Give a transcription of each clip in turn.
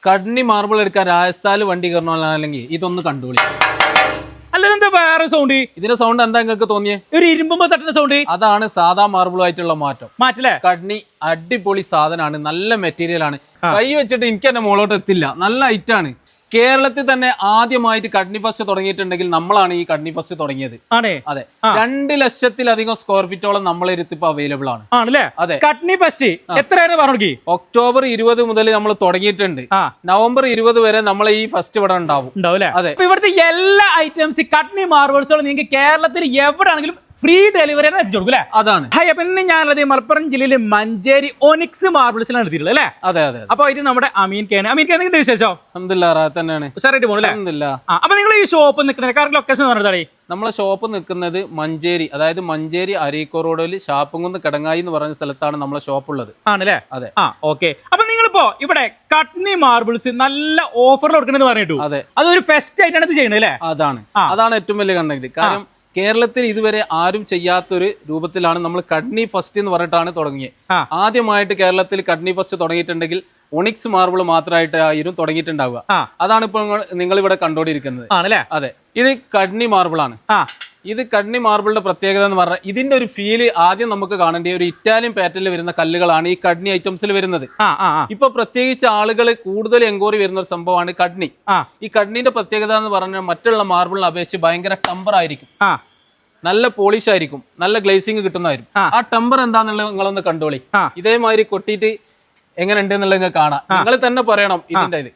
കഡ്നി marble എടുക്കാൻ രാജസ്ഥാനിൽ വണ്ടി കയറണമെങ്കിൽ ഇതൊന്ന് കണ്ടുപിടി. അല്ലെന്താ വേറെ സൗണ്ട്? ഇതിന്റെ സൗണ്ട് എന്താ നിങ്ങൾക്ക് തോന്നിയേ? ഒരു ഇരുമ്പുമ്പോ തട്ടുന്ന സൗണ്ട്. അതാണ് സാധാ മാർബിളുമായിട്ടുള്ള മാറ്റല്ലേ? കഡ്നി അടിപൊളി സാധനമാണ്, നല്ല മെറ്റീരിയൽ ആണ്. കൈ വെച്ചിട്ട് എനിക്ക് എന്നെ മുകളോട്ട് എത്തില്ല, നല്ല ഹൈറ്റ് ആണ്. കേരളത്തിൽ തന്നെ ആദ്യമായിട്ട് കഡ്നി ഫസ്റ്റ് തുടങ്ങിയിട്ടുണ്ടെങ്കിൽ നമ്മളാണ് ഈ കഡ്നി ഫസ്റ്റ് തുടങ്ങിയത്. അതെ, 2 ലക്ഷത്തിലധികം സ്ക്വയർ ഫീറ്റോളം നമ്മളെ ഇപ്പൊ അവൈലബിൾ ആണ്. അതെ, കഡ്നി ഫസ്റ്റ് എത്രയാണ് പറഞ്ഞു? ഒക്ടോബർ 20 മുതൽ നമ്മൾ തുടങ്ങിയിട്ടുണ്ട്. നവംബർ 20 വരെ നമ്മൾ ഈ ഫസ്റ്റ് ഇവിടെ ഉണ്ടാവും. അതെ, ഇവിടുത്തെ എല്ലാ ഐറ്റംസ് കഡ്നി മാർബിൾസുകളും നിങ്ങൾക്ക് കേരളത്തിൽ എവിടെ ആണെങ്കിലും ഫ്രീ ഡെലിവറി എത്തിച്ചു. അതാണ്. അപ്പൊ ഇന്ന് ഞാനത് മലപ്പുറം ജില്ലയിലെ മഞ്ചേരി ഒനിക്സ് മാർബിൾസിലാണ് എടുത്തിട്ടുള്ളത് അല്ലേ? അതെ അതെ. അപ്പൊ ഇത് നമ്മുടെ അമീൻഖാണ്. അമീൻഖാൻ വിശേഷം? തന്നെയാണ്. അപ്പൊ നിങ്ങൾ ഈ ഷോപ്പ് നിൽക്കുന്നത് കറക്റ്റ് ലൊക്കേഷൻ പറഞ്ഞാൽ? നമ്മളെ ഷോപ്പ് നിൽക്കുന്നത് മഞ്ചേരി, അതായത് മഞ്ചേരി അരീക്കോ റോഡിൽ ഷാപ്പുംകുന്ന് കിടങ്ങായി എന്ന് പറയുന്ന സ്ഥലത്താണ് നമ്മളെ ഷോപ്പ് ഉള്ളത്. ആണല്ലേ? അതെ. ഓക്കെ. അപ്പൊ നിങ്ങളിപ്പോ ഇവിടെ കഡ്നി മാർബിൾസ് നല്ല ഓഫറിൽ കൊടുക്കണെന്ന് പറഞ്ഞിട്ടു. അതെ, അതൊരു ഫെസ്റ്റ് ആയിട്ടാണ് ഇത് ചെയ്യുന്നത് അല്ലേ? അതാണ് ഏറ്റവും വലിയ കണ്ടന്റ്. കാരണം കേരളത്തിൽ ഇതുവരെ ആരും ചെയ്യാത്തൊരു രൂപത്തിലാണ് നമ്മൾ കഡ്നി ഫസ്റ്റ് എന്ന് പറഞ്ഞിട്ടാണ് തുടങ്ങിയത്. ആദ്യമായിട്ട് കേരളത്തിൽ കഡ്നി ഫസ്റ്റ് തുടങ്ങിയിട്ടുണ്ടെങ്കിൽ ഒണിക്സ് മാർബിൾ മാത്രമായിട്ടായിരുന്നു തുടങ്ങിയിട്ടുണ്ടാവുക. അതാണ് ഇപ്പോൾ നിങ്ങൾ ഇവിടെ കണ്ടോണ്ടിരിക്കുന്നത്. അതെ, ഇത് കഡ്നി മാർബിൾ ആണ്. ഇത് കഡ്നി മാർബിളിന്റെ പ്രത്യേകത എന്ന് പറഞ്ഞാൽ ഇതിന്റെ ഒരു ഫീല് ആദ്യം നമുക്ക് കാണേണ്ട ഒരു ഇറ്റാലിയൻ പാറ്റേണിൽ വരുന്ന കല്ലുകളാണ് ഈ കഡ്നി ഐറ്റംസിൽ വരുന്നത്. ഇപ്പൊ പ്രത്യേകിച്ച് ആളുകൾ കൂടുതൽ എൻക്വയറി വരുന്ന ഒരു സംഭവമാണ് കഡ്നി. ഈ കഡ്നിന്റെ പ്രത്യേകത എന്ന് പറഞ്ഞാൽ മറ്റുള്ള മാർബിളിനെ അപേക്ഷിച്ച് ഭയങ്കര ടെമ്പർ ആയിരിക്കും, നല്ല പോളിഷ് ആയിരിക്കും, നല്ല ഗ്ലേസിങ് കിട്ടുന്നതായിരിക്കും. ആ ടെമ്പർ എന്താന്നുള്ളത് നിങ്ങളൊന്ന് കണ്ടോളി. ഇതേമാതിരി കൊട്ടിയിട്ട് എങ്ങനെ ഉണ്ട് എന്നുള്ളത് നിങ്ങൾ കാണാം. നിങ്ങൾ തന്നെ പറയണം ഇതിന്റെ ഇത്.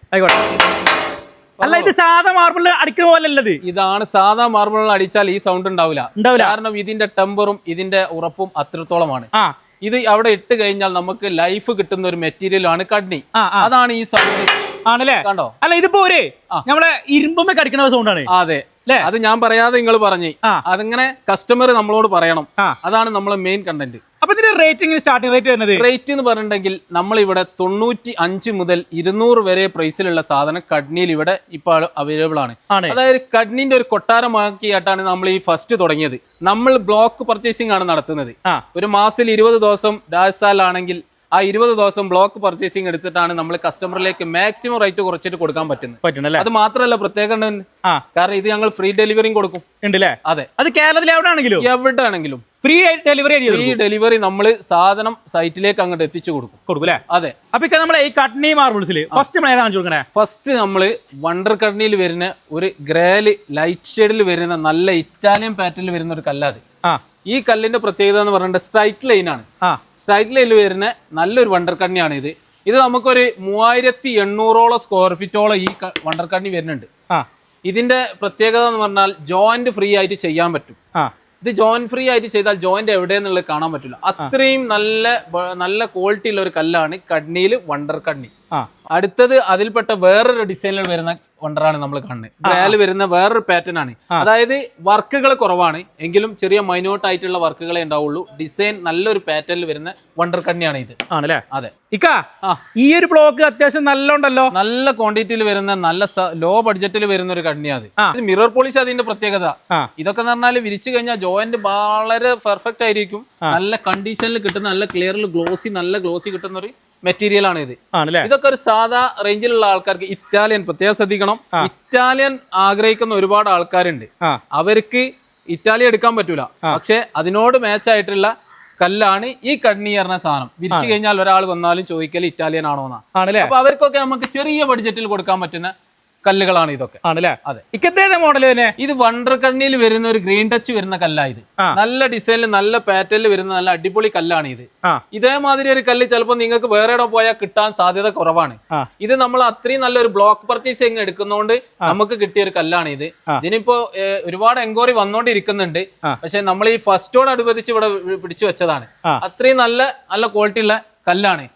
അല്ല, ഇത് സാധാ മാർബിൾ അടിക്കുന്ന പോലല്ലത്. ഇതാണ് സാധാ മാർബിൾ അടിച്ചാൽ ഈ സൗണ്ട് ഉണ്ടാവില്ല. കാരണം ഇതിന്റെ ടെമ്പറും ഇതിന്റെ ഉറപ്പും അത്രത്തോളമാണ്. ഇത് അവിടെ ഇട്ട് കഴിഞ്ഞാൽ നമുക്ക് ലൈഫ് കിട്ടുന്ന ഒരു മെറ്റീരിയൽ ആണ് കഡ്നി. അതാണ് ഈ സൗണ്ട്. ആണല്ലേ? കണ്ടോ? അല്ല, ഇതിപ്പോ നമ്മളെ ഇരുമ്പുമ്പോ കടിക്കുന്ന സൗണ്ട് ആണ്. അതെ, അത് ഞാൻ പറയാതെ നിങ്ങൾ പറഞ്ഞു. അതിങ്ങനെ കസ്റ്റമർ നമ്മളോട് പറയണം. അതാണ് നമ്മളെ മെയിൻ കണ്ടന്റ്. അപ്പൊ ഇതിന്റെ റേറ്റിംഗ് സ്റ്റാർട്ടിംഗ് റേറ്റ് വരുന്നത്? റേറ്റ് എന്ന് പറഞ്ഞിട്ടുണ്ടെങ്കിൽ നമ്മളിവിടെ 95 മുതൽ 200 വരെ പ്രൈസിലുള്ള സാധനം കഡ്നിയിൽ ഇവിടെ ഇപ്പൊ അവൈലബിൾ ആണ്. അതായത് കഡ്നിന്റെ ഒരു കൊട്ടാരമാക്കിയിട്ടാണ് നമ്മൾ ഈ ഫസ്റ്റ് തുടങ്ങിയത്. നമ്മൾ ബ്ലോക്ക് പർച്ചേസിംഗ് ആണ് നടത്തുന്നത്. ഒരു മാസത്തിൽ 20 ദിവസം രാജസ്ഥാനിലാണെങ്കിൽ ആ 20 ദിവസം ബ്ലോക്ക് പർച്ചേസിംഗ് എടുത്തിട്ടാണ് നമ്മൾ കസ്റ്റമറിലേക്ക് മാക്സിമം റേറ്റ് കുറച്ചിട്ട് കൊടുക്കാൻ പറ്റുന്നത്. അത് മാത്രമല്ല പ്രത്യേകം കാരണം ഇത് ഞങ്ങൾ ഫ്രീ ഡെലിവറിയും കൊടുക്കും. അതെ, അത് കേരളത്തിൽ എവിടെ ആണെങ്കിലും ഫ്രീ ഡെലിവറി നമ്മൾ സാധനം സൈറ്റിലേക്ക് അങ്ങോട്ട് എത്തിച്ചു കൊടുക്കും. അതെ. അപ്പൊ നമ്മളെ ഈ കഡ്നി മാർബിൾസിൽ ഫസ്റ്റ് നമ്മള് വണ്ടർ കഡ്നിയിൽ വരുന്ന ഒരു ഗ്രേല് ലൈറ്റ് ഷെയ്ഡിൽ വരുന്ന നല്ല ഇറ്റാലിയൻ പാറ്റേണിൽ വരുന്ന ഒരു കല്ലാത്. ഈ കല്ലിന്റെ പ്രത്യേകത എന്ന് പറയുന്നത് സ്ട്രൈറ്റ് ലൈൻ ആണ്. സ്ട്രൈറ്റ് ലൈനിൽ വരുന്ന നല്ലൊരു വണ്ടർ കഡ്നിയാണ് ഇത്. ഇത് നമുക്കൊരു 3800ഓളം സ്ക്വയർ ഫീറ്റോളം ഈ വണ്ടർ കഡ്നി വരുന്നുണ്ട്. ഇതിന്റെ പ്രത്യേകത എന്ന് പറഞ്ഞാൽ ജോയിന്റ് ഫ്രീ ആയിട്ട് ചെയ്യാൻ പറ്റും. ഇത് ജോയിന്റ് ഫ്രീ ആയിട്ട് ചെയ്താൽ ജോയിന്റ് എവിടെയെന്നുള്ളത് കാണാൻ പറ്റില്ല. അത്രയും നല്ല ക്വാളിറ്റി ഉള്ള ഒരു കല്ലാണ് കഡ്നിയിൽ വണ്ടർ കഡ്നി. അടുത്തത് അതിൽപ്പെട്ട വേറൊരു ഡിസൈനിൽ വരുന്ന വണ്ടറാണ് നമ്മൾ കാണുന്നത്. ഗ്രേല് വരുന്ന വേറൊരു പാറ്റേൺ ആണ്. അതായത് വർക്കുകൾ കുറവാണ് എങ്കിലും ചെറിയ മൈന്യൂട്ട് ആയിട്ടുള്ള വർക്കുകളെ ഉണ്ടാവുള്ളൂ. ഡിസൈൻ നല്ലൊരു പാറ്റേണിൽ വരുന്ന വണ്ടർ കഡ്നിയാണ് ഇത്. ആണല്ലേ? അതെ. ഈ ഒരു ബ്ലോക്ക് അത്യാവശ്യം നല്ലോണ്ടല്ലോ, നല്ല ക്വാണ്ടിറ്റിയിൽ വരുന്ന നല്ല ലോ ബഡ്ജറ്റിൽ വരുന്ന ഒരു കഡ്നിയാണ്. മിറർ പോളിഷ് അതിന്റെ പ്രത്യേകത. ഇതൊക്കെ എന്ന് പറഞ്ഞാൽ വിരിച്ചു കഴിഞ്ഞാൽ ജോയിന്റ് വളരെ പെർഫെക്റ്റ് ആയിരിക്കും. നല്ല കണ്ടീഷനിൽ കിട്ടുന്ന നല്ല ക്ലിയറിൽ നല്ല ഗ്ലോസി കിട്ടുന്ന ഒരു മെറ്റീരിയൽ ആണ് ഇത്. ഇതൊക്കെ ഒരു സാധാ റേഞ്ചിലുള്ള ആൾക്കാർക്ക് പ്രത്യേകം ശ്രദ്ധിക്കണം. ഇറ്റാലിയൻ ആഗ്രഹിക്കുന്ന ഒരുപാട് ആൾക്കാരുണ്ട്. അവർക്ക് ഇറ്റാലിയൻ എടുക്കാൻ പറ്റൂല. പക്ഷെ അതിനോട് മാച്ച് ആയിട്ടുള്ള കല്ലാണ് ഈ കഡ്നി പറഞ്ഞ സാധനം. വിരിച്ചു കഴിഞ്ഞാൽ ഒരാൾ വന്നാലും ചോദിക്കൽ ഇറ്റാലിയൻ ആണോന്നാ. അപ്പൊ അവർക്കൊക്കെ നമുക്ക് ചെറിയ ബഡ്ജറ്റിൽ കൊടുക്കാൻ പറ്റുന്ന കല്ലുകളാണ് ഇതൊക്കെ. അതെ. മോഡൽ ഇത് വണ്ടർ കഡ്നിയിൽ വരുന്ന ഒരു ഗ്രീൻ ടച്ച് വരുന്ന കല്ലാ ഇത്. നല്ല ഡിസൈനിൽ നല്ല പാറ്റേണിൽ വരുന്ന നല്ല അടിപൊളി കല്ലാണ് ഇത്. ഇതേമാതിരി ഒരു കല്ല് ചിലപ്പോൾ നിങ്ങൾക്ക് വേറെ എവിടെ പോയാൽ കിട്ടാൻ സാധ്യത കുറവാണ്. ഇത് നമ്മൾ അത്രയും നല്ലൊരു ബ്ലോക്ക് പർച്ചേസിങ് എടുക്കുന്നതുകൊണ്ട് നമുക്ക് കിട്ടിയ ഒരു കല്ലാണ് ഇത്. ഇതിനിപ്പോ ഒരുപാട് എൻക്വയറി വന്നോണ്ടിരിക്കുന്നുണ്ട്. പക്ഷെ നമ്മൾ ഈ ഫസ്റ്റോടനുബന്ധിച്ച് ഇവിടെ പിടിച്ചു വെച്ചതാണ്. അത്രയും നല്ല ക്വാളിറ്റി ഉള്ള കല്ലാണ്.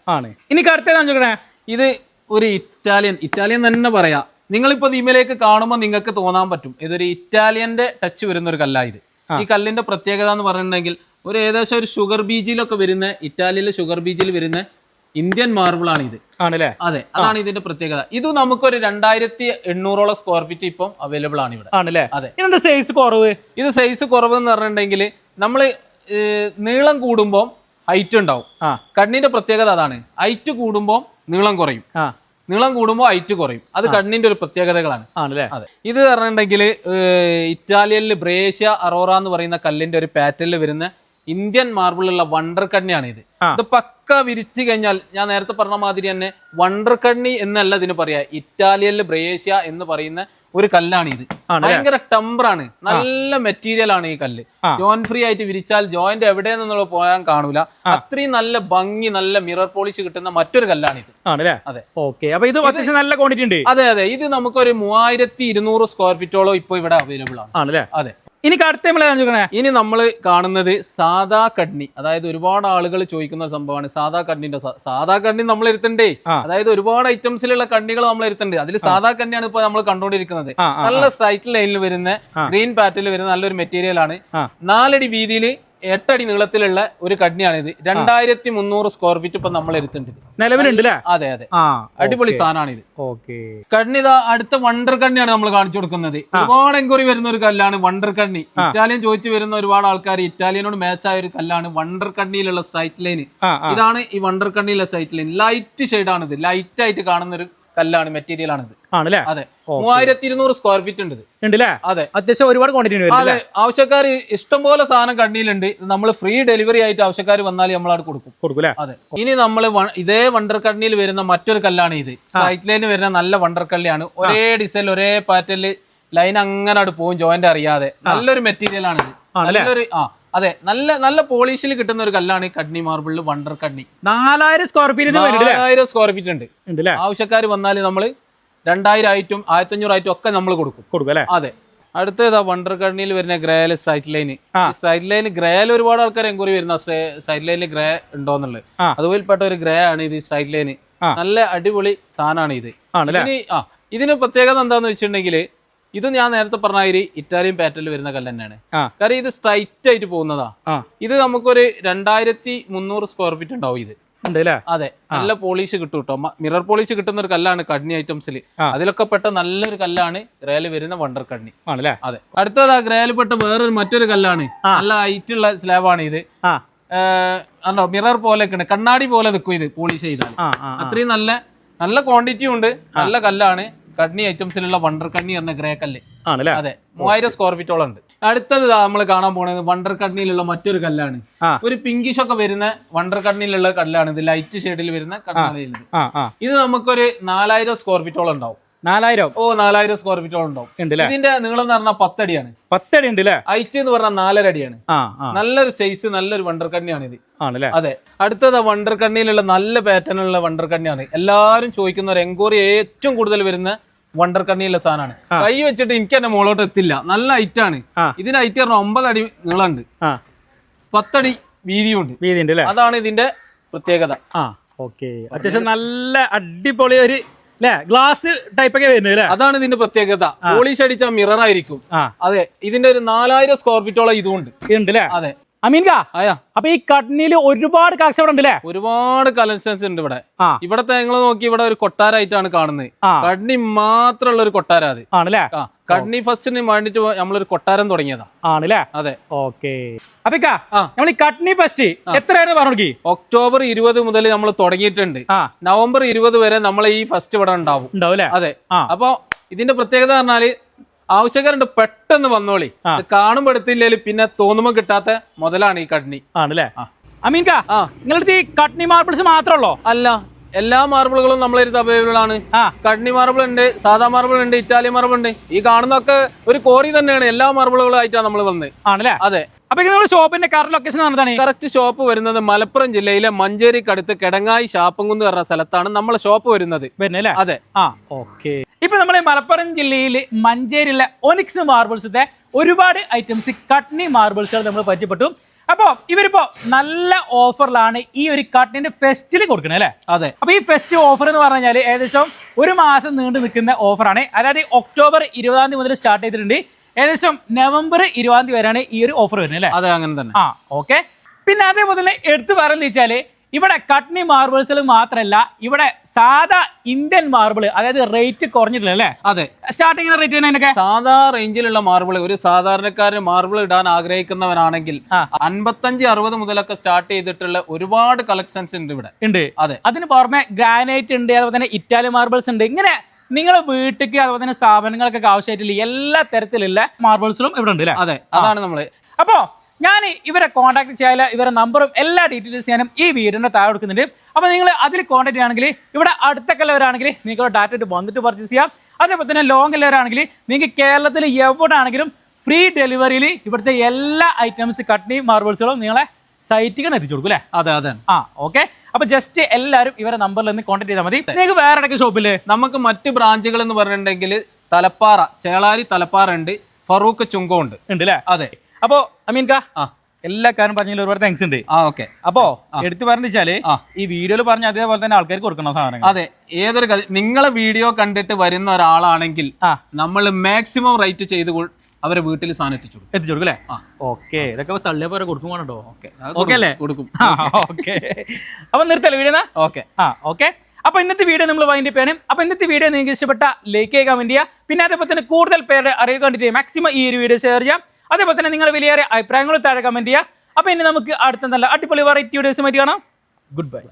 ഇനി അടുത്ത ഇത് ഒരു ഇറ്റാലിയൻ തന്നെ പറയാം. നിങ്ങളിപ്പോ ഇമേലേക്ക് കാണുമ്പോൾ നിങ്ങൾക്ക് തോന്നാൻ പറ്റും ഇതൊരു ഇറ്റാലിയന്റെ ടച്ച് വരുന്ന ഒരു കല്ലാ ഇത്. ഈ കല്ലിന്റെ പ്രത്യേകത എന്ന് പറഞ്ഞിട്ടുണ്ടെങ്കിൽ ഏകദേശം ഒരു ഷുഗർ ബീജിലൊക്കെ വരുന്ന, ഇറ്റാലിയിലെ ഷുഗർ ബീജിൽ വരുന്ന ഇന്ത്യൻ മാർബിൾ ആണ് ഇത്. ആണല്ലേ? അതെ, അതാണ് ഇതിന്റെ പ്രത്യേകത. ഇത് നമുക്കൊരു 2800ഓളം സ്ക്വയർ ഫീറ്റ് ഇപ്പം അവൈലബിൾ ആണ് ഇവിടെ. ആണല്ലേ? അതെ. ഇതിന്റെ സൈസ് കുറവ്? ഇത് സൈസ് കുറവ് എന്ന് പറഞ്ഞിട്ടുണ്ടെങ്കിൽ നമ്മള് നീളം കൂടുമ്പോൾ ഹൈറ്റ് ഉണ്ടാവും. കണ്ണിന്റെ പ്രത്യേകത അതാണ്. ഹൈറ്റ് കൂടുമ്പോൾ നീളം കുറയും. നീളം കൂടുമ്പോൾ ഹൈറ്റ് കുറയും. അത് കണ്ണിന്റെ ഒരു പ്രത്യേകതകളാണ്. അതെ, ഇത് പറഞ്ഞിട്ടുണ്ടെങ്കിൽ ഇറ്റാലിയനിൽ ബ്രേഷ്യ അറോറ എന്ന് പറയുന്ന കല്ലിന്റെ ഒരു പാറ്റേണിൽ വരുന്ന ഇന്ത്യൻ മാർബിളുള്ള വണ്ടർ കണ്ണിയാണ് ഇത്. ഇത് പക്ക വിരിച്ചു കഴിഞ്ഞാൽ ഞാൻ നേരത്തെ പറഞ്ഞ മാതിരി തന്നെ വണ്ടർ കണ്ണി എന്നല്ല ഇതിന് പറയാ, ഇറ്റാലിയനിൽ ബ്രേഷ്യ എന്ന് പറയുന്ന ഒരു കല്ലാണ് ഇത്. ഭയങ്കര ടെമ്പറാണ്, നല്ല മെറ്റീരിയൽ ആണ് ഈ കല്ല്. ജോയിന്റ് ഫ്രീ ആയിട്ട് വിരിച്ചാൽ ജോയിന്റ് എവിടെ നിന്നുള്ള പോയാൽ കാണൂല. അത്രയും നല്ല ഭംഗി, നല്ല മിറർ പോളിഷ് കിട്ടുന്ന മറ്റൊരു കല്ലാണ് ഇത്. അതെ, ഓക്കെ. അപ്പൊ ഇത് അത്യാവശ്യം നല്ല ക്വാണ്ടിറ്റി ഉണ്ട്. അതെ അതെ, ഇത് നമുക്കൊരു 3200 സ്ക്വയർ ഫീറ്റോളം ഇപ്പൊ ഇവിടെ അവൈലബിൾ ആണ്. അതെ. ഇനി നമ്മൾ കാണുന്നത് സാദാ കഡ്നി. അതായത് ഒരുപാട് ആളുകൾ ചോദിക്കുന്ന സംഭവമാണ് സാദാ കണ്ണിന്റെ. സാദാ കണ്ണി നമ്മൾ ഇരുത്തണ്ടേ, അതായത് ഒരുപാട് ഐറ്റംസിലുള്ള കണ്ണികൾ നമ്മൾ ഇരുത്തണ്ട്. അതിൽ സാദാ കണ്ണിയാണ് ഇപ്പൊ നമ്മൾ കണ്ടുകൊണ്ടിരിക്കുന്നത്. നല്ല സ്ട്രൈറ്റ് ലൈനിൽ വരുന്ന ഗ്രീൻ പാറ്റേണിൽ വരുന്ന നല്ലൊരു മെറ്റീരിയൽ ആണ്. 4 അടി വീതിയിൽ 8 അടി നീളത്തിലുള്ള ഒരു കണ്ണിയാണിത്. 2300 സ്ക്വയർ ഫീറ്റ് ഇപ്പൊ നമ്മൾ എടുത്തിട്ടുണ്ട് നിലവിലുണ്ട്. അതെ അതെ, അടിപൊളി സാധനമാണ് ഇത്. കണ്ണിതാ അടുത്ത വണ്ടർ കണ്ണിയാണ് നമ്മൾ കാണിച്ചു കൊടുക്കുന്നത്. ഒരുപാട് എൻക്വയറി വരുന്ന ഒരു കല്ലാണ് വണ്ടർ കണ്ണി. ഇറ്റാലിയൻ ചോദിച്ചു വരുന്ന ഒരുപാട് ആൾക്കാർ ഇറ്റാലിയനോട് മാച്ച് ആയ ഒരു കല്ലാണ് വണ്ടർ കണ്ണിയിലുള്ള സ്ട്രൈറ്റ് ലൈൻ. ഇതാണ് ഈ വണ്ടർ കണ്ണിയിലുള്ള സ്ട്രൈറ്റ് ലൈൻ. ലൈറ്റ് ഷെയ്ഡ് ആണ് ഇത്, ലൈറ്റ് ആയിട്ട് കാണുന്ന ഒരു കല്ലാണ്, മെറ്റീരിയൽ ആണ് ഇത്. അതെ, 3200 സ്ക്വയർ ഫീറ്റ് ഉണ്ട്. അതെ, അത്യാവശ്യം ഒരുപാട് ക്വാണ്ടിറ്റി. അതെ, ആവശ്യക്കാർ ഇഷ്ടംപോലെ സാധനം കണ്ണിയിലുണ്ട്. നമ്മൾ ഫ്രീ ഡെലിവറി ആയിട്ട് ആവശ്യക്കാർ വന്നാൽ നമ്മൾ അവിടെ കൊടുക്കും. അതെ. ഇനി നമ്മൾ ഇതേ വണ്ടർ കണ്ണിയിൽ വരുന്ന മറ്റൊരു കല്ലാണ് ഇത്. സ്ട്രൈറ്റ് ലൈന് വരുന്ന നല്ല വണ്ടർ കല്ലിയാണ്. ഒരേ ഡിസൈൻ ഒരേ പാറ്റേണിൽ ലൈൻ അങ്ങനെ അവിടെ പോകും ജോയിന്റ് അറിയാതെ. നല്ലൊരു മെറ്റീരിയൽ ആണ് ഇത്. നല്ലൊരു അതെ, നല്ല നല്ല പോളിഷിൽ കിട്ടുന്ന ഒരു കല്ലാണ് ഈ കഡ്നി മാർബിളിൽ വണ്ടർ കഡ്നി. 4000 സ്ക്വയർ ഫീറ്റ് 4000 സ്ക്വയർ ഫീറ്റ് ഉണ്ട്. ആവശ്യക്കാർ വന്നാൽ നമ്മൾ 2000 ആയിട്ടും 1500 ആയിട്ടും ഒക്കെ നമ്മൾ കൊടുക്കും. അതെ. അടുത്തതാ വണ്ടർ കണ്ണിയിൽ വരുന്ന ഗ്രേല് സ്ട്രൈറ്റ് ലൈൻ. സ്ട്രൈറ്റ് ലൈൻ ഗ്രേയിൽ ഒരുപാട് ആൾക്കാർ എൻക്വയറി വരുന്ന സ്ട്രൈറ്റ് ലൈനിൽ ഗ്രേ ഉണ്ടോന്നുള്ളത്. അതുപോലെപ്പെട്ട ഒരു ഗ്രേ ആണ് ഇത്. സ്ട്രൈറ്റ് ലൈൻ നല്ല അടിപൊളി സാധനമാണ് ഇത്. ഇതിന് പ്രത്യേകത എന്താന്ന് വെച്ചിട്ടുണ്ടെങ്കിൽ ഇത് ഞാൻ നേരത്തെ പറഞ്ഞ ഇറ്റാലിയൻ പാറ്റേണിൽ വരുന്ന കല്ല് തന്നെയാണ്. കാരണം ഇത് സ്ട്രൈറ്റ് ആയിട്ട് പോകുന്നതാ. ഇത് നമുക്കൊരു 2300 സ്ക്വയർ ഫീറ്റ് ഉണ്ടാവും ഇത്. അതെ, നല്ല പോളിഷ് കിട്ടും കേട്ടോ. മിറർ പോളിഷ് കിട്ടുന്ന ഒരു കല്ലാണ് കഡ്നി ഐറ്റംസിൽ. അതിലൊക്കെ പെട്ട നല്ലൊരു കല്ലാണ് ഗ്രേല് വരുന്ന വണ്ടർ കഡ്നി. അതെ. അടുത്തതാ ഗ്രേല് പെട്ട വേറൊരു മറ്റൊരു കല്ലാണ്. നല്ല ഹൈറ്റ് ഉള്ള സ്ലാബാണ് ഇത്. മിറർ പോലെ കണ്ണാടി പോലെ നിൽക്കും ഇത് പോളിഷ് ചെയ്താൽ. അത്രയും നല്ല നല്ല ക്വാണ്ടിറ്റി ഉണ്ട്. നല്ല കല്ലാണ്. കഡ്നി ഐറ്റംസിലുള്ള വണ്ടർ കണ്ണി പറഞ്ഞ ഗ്രേ കല്ല്. അതെ, 3000 സ്ക്വയർ ഫീറ്റോളം ഉണ്ട്. അടുത്തത് നമ്മൾ കാണാൻ പോണത് വണ്ടർ കണ്ണിയിലുള്ള മറ്റൊരു കല്ലാണ്. ഒരു പിങ്കിഷ് ഒക്കെ വരുന്ന വണ്ടർ കണ്ണിയിലുള്ള കല്ലാണ് ഇത്. ലൈറ്റ് ഷെയ്ഡിൽ വരുന്ന കണ്ണാടിയിൽ ഇത് നമുക്കൊരു 4000 സ്ക്വയർ ഫീറ്റോളം ഉണ്ടാവും. 4000 സ്ക്വയർ ഫീറ്റോളം ഉണ്ടാവും. ഇതിന്റെ നീളം എന്ന് പറഞ്ഞാൽ 10 അടിയാണ്. 10 അടി ഉണ്ട്. ഹൈറ്റ് എന്ന് പറഞ്ഞാൽ 4.5 അടിയാണ്. നല്ലൊരു സൈസ്, നല്ലൊരു വണ്ടർ കണ്ണിയാണ് ഇത്. അതെ. അടുത്തത് വണ്ടർ കണ്ണിയിലുള്ള നല്ല പാറ്റേണുള്ള വണ്ടർ കണ്ണിയാണ്. എല്ലാവരും ചോദിക്കുന്ന ഒരു എൻക്വയറി ഏറ്റവും കൂടുതൽ വരുന്ന വണ്ടർ കണ്ണിയുള്ള സാധനമാണ്. കൈ വെച്ചിട്ട് എനിക്ക് എന്നെ മുകളോട്ട് എത്തില്ല. നല്ല ഹൈറ്റ് ആണ്. ഇതിന് ഹൈറ്റ് പറഞ്ഞാൽ 9 അടി നീളമുണ്ട്, 10 അടി വീതിയുണ്ട്. അതാണ് ഇതിന്റെ പ്രത്യേകത. അത്യാവശ്യം നല്ല അടിപൊളി ഒരു ഗ്ലാസ് ടൈപ്പ് ഒക്കെ വരുന്നത്. അതാണ് ഇതിന്റെ പ്രത്യേകത. പോളിഷ് അടിച്ച മിറർ ആയിരിക്കും. അതെ, ഇതിന്റെ ഒരു 4000 സ്ക്വയർ ഫീറ്റോളം ഇതുണ്ട്. അതെ. അപ്പൊ ഈ കട്നിയിൽ ഒരുപാട് കളക്ഷൻ ഉണ്ട് അല്ലേ? ഒരുപാട് കളക്ഷൻസ് ഉണ്ട് ഇവിടെ. ഇവിടത്തെ നിങ്ങൾ നോക്കി, ഇവിടെ ഒരു കൊട്ടാരായിട്ടാണ് കാണുന്നത്. കഡ്നി മാത്രമുള്ള ഒരു കൊട്ടാരം അത് ആണല്ലേ. കഡ്നി ഫസ്റ്റിന് വേണ്ടിട്ട് നമ്മളൊരു കൊട്ടാരം തുടങ്ങിയതാ. ആണല്ലേ? അതെ. ഓക്കെ. അപ്പൊ നമ്മൾ ഈ കഡ്നി ഫസ്റ്റ് എത്രയാണ് പറഞ്ഞു? ഒക്ടോബർ 20 മുതൽ നമ്മൾ തുടങ്ങിയിട്ടുണ്ട്. നവംബർ 20 വരെ നമ്മൾ ഈ ഫസ്റ്റ് ഇവിടെ ഉണ്ടാവും. അതെ. അപ്പൊ ഇതിന്റെ പ്രത്യേകത പറഞ്ഞാല് ആവശ്യക്കാരുണ്ട്, പെട്ടെന്ന് വന്നോളി. കാണുമ്പോ എടുത്തില്ലേലും പിന്നെ തോന്നുമ്പോ കിട്ടാത്ത മുതലാണ് ഈ കഡ്നി. ആണല്ലേ? അമീൻക, നിങ്ങളുടെ ഈ കഡ്നി മാർബിൾസ് മാത്രമല്ലോ? അല്ല, എല്ലാ മാർബിളുകളും നമ്മളെ അവൈലബിൾ ആണ്. കഡ്നി മാർബിൾ ഉണ്ട്, സാധാ മാർബിൾ ഉണ്ട്, ഇറ്റാലിയൻ മാർബിൾ ഉണ്ട്. ഈ കാണുന്നൊക്കെ ഒരു കോറി തന്നെയാണ്. എല്ലാ മാർബിളുകളും ആയിട്ടാണ് നമ്മൾ വന്നത്. ആണല്ലേ? അതെ. അപ്പൊ ഷോപ്പിന്റെ കറക്റ്റ് ലൊക്കേഷൻ എന്താണ്? കറക്റ്റ് ഷോപ്പ് വരുന്നത് മലപ്പുറം ജില്ലയിലെ മഞ്ചേരിക്കടുത്ത് കിടങ്ങായി ഷാപ്പംകുന്ന് പറഞ്ഞ സ്ഥലത്താണ് നമ്മളെ ഷോപ്പ് വരുന്നത്. അതെ. ഓക്കെ. ഇപ്പൊ നമ്മളെ മലപ്പുറം ജില്ലയിൽ മഞ്ചേരിയിലെ ഒനിക്സ് മാർബിൾസിന്റെ ഒരുപാട് ഐറ്റംസ് കട്നി മാർബിൾസുകൾ നമ്മൾ പരിചയപ്പെട്ടു. അപ്പൊ ഇവരിപ്പോ നല്ല ഓഫറിലാണ് ഈ ഒരു കട്നിന്റെ ഫെസ്റ്റിൽ കൊടുക്കുന്നത് അല്ലേ? അതെ. അപ്പൊ ഈ ഫെസ്റ്റ് ഓഫർ എന്ന് പറഞ്ഞാൽ ഏകദേശം 1 മാസം നീണ്ടു നിൽക്കുന്ന ഓഫറാണ്. അതായത് ഒക്ടോബർ 20 മുതൽ സ്റ്റാർട്ട് ചെയ്തിട്ടുണ്ട്. ഏകദേശം നവംബർ 20 വരെയാണ് ഈ ഒരു ഓഫർ വരുന്നത് അല്ലേ? അതെ, അങ്ങനെ തന്നെ. ഓക്കെ. പിന്നെ അതേപോലെ തന്നെ എടുത്തു പറയുന്നത് വെച്ചാല് ഇവിടെ കട്നി മാർബിൾസിൽ മാത്രമല്ല ഇവിടെ സാധാ ഇന്ത്യൻ മാർബിൾ, അതായത് റേറ്റ് കുറഞ്ഞിട്ടില്ല അല്ലേ? അതെ, സ്റ്റാർട്ടിംഗ് റേറ്റ് തന്നെ സാധാ റേഞ്ചിലുള്ള മാർബിൾ ഒരു സാധാരണക്കാരൻ മാർബിൾ ഇടാൻ ആഗ്രഹിക്കുന്നവനാണെങ്കിൽ 55-60 മുതലൊക്കെ സ്റ്റാർട്ട് ചെയ്തിട്ടുള്ള ഒരുപാട് കളക്ഷൻസ് ഉണ്ട് ഇവിടെ ഉണ്ട്. അതെ, അതിന് പുറമെ ഗ്രാനൈറ്റ് ഉണ്ട്, അതുപോലെ തന്നെ ഇറ്റാലിയൻ മാർബിൾസ് ഉണ്ട്. ഇങ്ങനെ നിങ്ങളെ വീട്ടിലേക്ക് അതുപോലെ തന്നെ സ്ഥാപനങ്ങൾക്കൊക്കെ ആവശ്യമായിട്ടുള്ള എല്ലാ തരത്തിലുള്ള മാർബിൾസിലും ഇവിടെ ഉണ്ട് അല്ലേ? അതെ, അതാണ് നമ്മള്. അപ്പോ ഞാൻ ഇവരെ കോൺടാക്ട് ചെയ്യാൻ ഇവരെ നമ്പറും എല്ലാ ഡീറ്റെയിൽസ് ഞാനും ഈ വീഡിയോന്റെ താഴെ കൊടുക്കുന്നുണ്ട്. അപ്പോൾ നിങ്ങൾ അതിൽ കോൺടാക്ട് ചെയ്യുകയാണെങ്കിൽ ഇവിടെ അടുത്തൊക്കെയുള്ളവരാണെങ്കിൽ നിങ്ങൾക്ക് ഡയറക്റ്റ് വന്നിട്ട് പർച്ചേസ് ചെയ്യാം. അതേപോലെ തന്നെ ലോങ് ഉള്ളവരാണെങ്കിൽ നിങ്ങൾക്ക് കേരളത്തിൽ എവിടെ ആണെങ്കിലും ഫ്രീ ഡെലിവറിയിൽ ഇവിടുത്തെ എല്ലാ ഐറ്റംസ് കട്നി മാർബിൾസുകളും നിങ്ങളെ സൈറ്റിൽ എത്തിച്ചു കൊടുക്കും അല്ലേ? അതെ അതെ. ഓക്കെ. അപ്പൊ ജസ്റ്റ് എല്ലാവരും ഇവരെ നമ്പറിൽ നിന്ന് കോൺടാക്ട് ചെയ്താൽ മതി. നിങ്ങൾക്ക് വേറെ ഇടയ്ക്ക് ഷോപ്പില് നമുക്ക് മറ്റ് ബ്രാഞ്ചുകൾ എന്ന് പറഞ്ഞിട്ടുണ്ടെങ്കിൽ തലപ്പാറ, ചേളാരി തലപ്പാറ ഉണ്ട്, ഫറൂഖ് ചുങ്കം ഉണ്ട് അല്ലേ? അതെ. അപ്പോ അമീൻക എല്ലാ കാര്യം പറഞ്ഞതിൽ ഒരുപാട് താങ്ക്സ് ഉണ്ട്. ഓക്കെ. അപ്പോ എടുത്തു പറഞ്ഞാല് ഈ വീഡിയോയിൽ പറഞ്ഞ അതേപോലെ തന്നെ ആൾക്കാർക്ക് കൊടുക്കണം സാധനം. അതെ, ഏതൊരു നിങ്ങളെ വീഡിയോ കണ്ടിട്ട് വരുന്ന ഒരാളാണെങ്കിൽ നമ്മൾ മാക്സിമം റേറ്റ് ചെയ്ത് അവരെ വീട്ടിൽ സാധനം എത്തിച്ചു കൊടുക്കും അല്ലേ? ഓക്കെ. ഇതൊക്കെ തള്ളിയ പോലെ കൊടുക്കും വേണോ? ഓക്കെ അല്ലേ? കൊടുക്കും. ഓക്കെ. അപ്പൊ നിർത്തല്ലേ വീഡിയോ? ഓക്കെ. ഓക്കെ. അപ്പൊ ഇന്നത്തെ വീഡിയോ നമ്മൾ വൈൻഡ് അപ്പ് ചെയ്യണം. അപ്പൊ ഇന്നത്തെ വീഡിയോ നിങ്ങൾക്ക് ഇഷ്ടപ്പെട്ട ലൈക്ക് ചെയ്യുക, കമന്റ് ചെയ്യുക. പിന്നെ അതേപോലെ തന്നെ കൂടുതൽ പേരെ അറിയുക കണ്ടിട്ട് മാക്സിമം ഈ ഒരു വീഡിയോ ഷെയർ ചെയ്യാം. അതേപോലെ തന്നെ നിങ്ങൾ വലിയ അഭിപ്രായങ്ങൾ താഴെ കമന്റ് ചെയ്യുക. അപ്പൊ ഇനി നമുക്ക് അടുത്ത നല്ല അടിപൊളി വെറൈറ്റി വീഡിയോസുമായിട്ട് കാണാം. Good bye.